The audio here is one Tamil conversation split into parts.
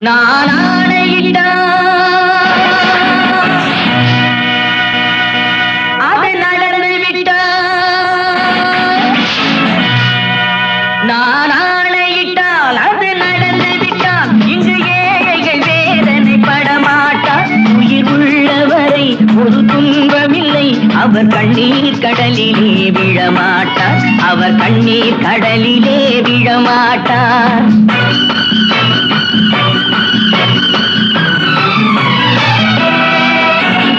நான் ஆணையிட்டால் அது நடந்து விட்டால், நான் ஆணையிட்டால் அது நடந்து விட்டால், இங்கு ஏழைகள் வேதனை படமாட்டார். உயிர் உள்ளவரை ஒரு துன்பமில்லை, அவர் கண்ணீர் கடலிலே விழமாட்டார், அவர் கண்ணீர் கடலிலே விழமாட்டார்.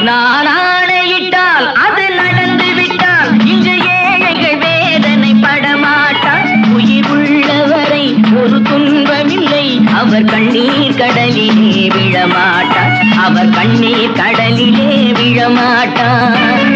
நான் ஆணையிட்டால் அது நடந்து விட்டால், இங்கு ஏழைகள் வேதனை படமாட்டார். உயிர் உள்ளவரை ஒரு துன்பமில்லை, அவர் கண்ணீர் கடலிலே விழமாட்டார், அவர் கண்ணீர் கடலிலே விழமாட்டார்.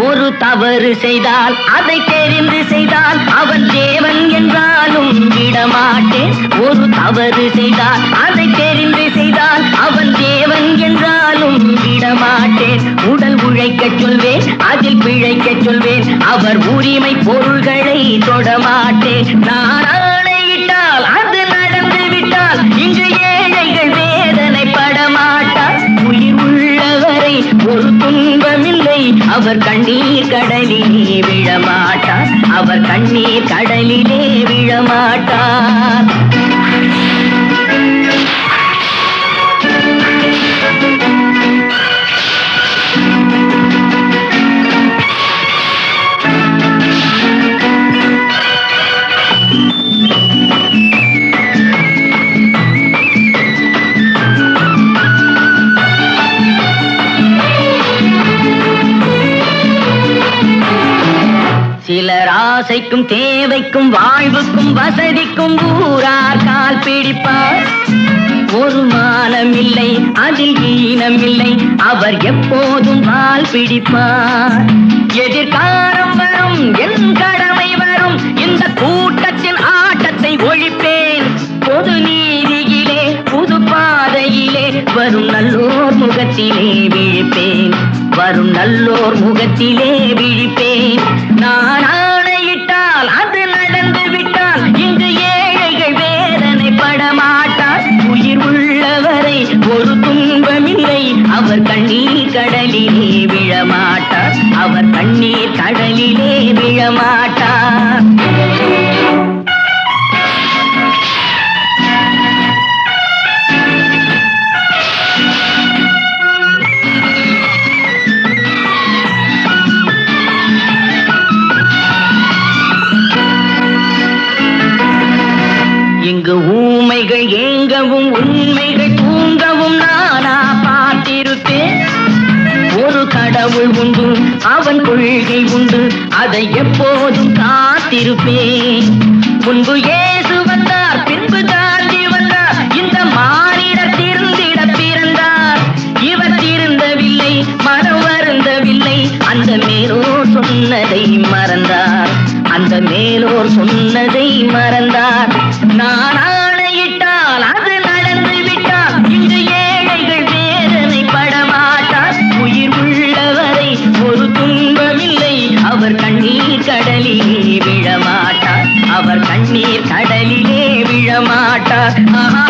ஒரு தவறு செய்தால் அதை தெரிந்து செய்தால் அவன் தேவன் என்றாலும் விடமாட்டேன். ஒரு தவறு செய்தால் அதை தெரிந்து செய்தால் அவன் தேவன் என்றாலும் விடமாட்டேன். உடல் உழைக்கச் சொல்வேன், அதில் பிழைக்கச் சொல்வேன், அவர் உரிமை பொருள்களை தொடமாட்டேன். நான் ஆணையிட்டால் அது நடந்து விட்டால், இங்கு ஏழைகள் வேதனை படமாட்டார். உயிர் உள்ளவரை ஒரு துன்பமில்லை, அவர் கண்ணீர் கடலிலே விழமாட்டார், அவர் கண்ணீர் கடலிலே விழமாட்டார். சிலர் ஆசைக்கும் தேவைக்கும் வாழ்வுக்கும் வசதிக்கும் ஊரார் கால் பிடிப்பார். ஒரு மானம் இல்லை, அதில் ஈனம் இல்லை, அவர் எப்போதும் கால் பிடிப்பார். எதிர்காலம் வரும், என் கடமை வரும், இந்த கூட்டத்தின் ஆட்டத்தை ஒழிப்பேன். பொது நீதியிலே புது பாதையிலே வரும் நல்லோர் முகத்திலே விழிப்பேன், வரும் நல்லோர் முகத்திலே விழிப்பேன். நான் ஆணையிட்டால் அது நடந்து விட்டால், இங்கு ஏழைகள் வேதனை படமாட்டார். உயிர் உள்ளவரை ஒரு துன்பமில்லை, அவர் கண்ணீர் கடலிலே விழமாட்டார், அவர் கண்ணீர் கடலிலே விழமாட்டார். இங்கு ஊமைகள் ஏங்கவும் உண்மைகள் தூங்கவும் நானா பார்த்திருப்பேன். ஒரு கடவுள் உண்டு, அவன் கொள்கை உண்டு, அதை எப்போதும் காத்திருப்பேன். முன்பு இயேசு வந்தார், பின்பு காந்தி வந்தார், இந்த மானிடர் திருந்திட பிறந்தார். இவர் திருந்தவில்லை, மனம் வருந்தவில்லை, அந்த மேலோர் சொன்னதை மறந்தார், அந்த மேலோர் சொன்னதை மறந்தார். நான் ஆணையிட்டால் அது நடந்து விட்டால், இங்கு ஏழைகள் வேதனை படமாட்டார். உயிர் உள்ளவரை ஒரு துன்பமில்லை, அவர் கண்ணீர் கடலிலே விழமாட்டார், அவர் கண்ணீர் கடலிலே விழமாட்டார். ஆஹா.